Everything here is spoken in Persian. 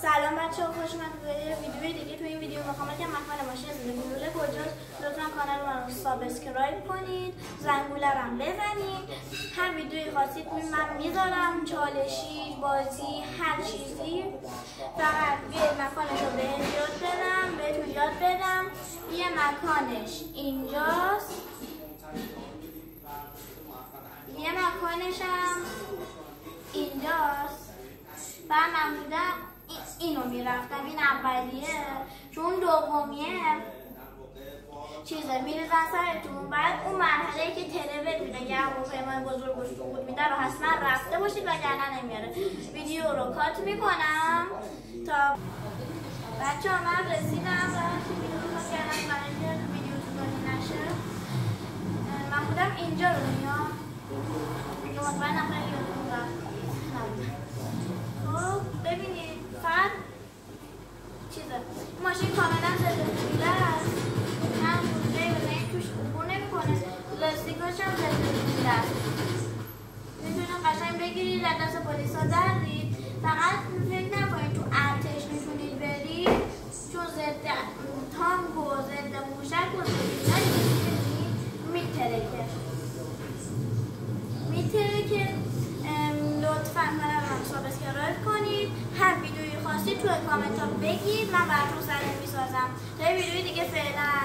سلام بچه ها، خوش اومدید به ویدیو دیگه. تو این ویدیو میخوام بگم مکان ماشین زنگوله کجاست. لطفا کانال من رو سابسکرایب کنید، زنگوله رو هم بزنید. هر ویدیوی خواستید من میذارم، چالشی، بازی، هر چیزی. فقط بیاید مکانش رو بهتون یاد بدم. یه مکانش اینجاست، یه مکانش هم اینجاست. و من بودم اینو میرفتم، این اولیه، چون دومیه چیزه میریزن سرتون. بعد اون مرحله که تلوت میده یه هواپیمای بزرگ و سقوط میده رو حتما رفته باشید وگرنه نمیاره. ویدیو رو کات میکنم تا بچه ها من رسیدم و ویدیو رو کات کردم برای که ویدیو طولانی نشه. من بودم اینجا رو میام که مطمئنم خیلی یادتون رفت. خب ببینید فقط چیزه ماشین کاملا ضد حیله است، هم جایی توش عبور نمیکنه، لاستیکاش هم ضد حیله است. میتونید قشنگ بگیرید از دست پلیسا دردید. فقط فکر نکنید تو ارتش میتونید برید، چون ضد تانک و ضد موشک و ضد میترکه. لطفاً کانالم سابسکرایب کنید. هر ویدیویی خواستید توی کامنت ها بگید، من براتون سریع میسازم. تا یه ویدیوی دیگه فعلا.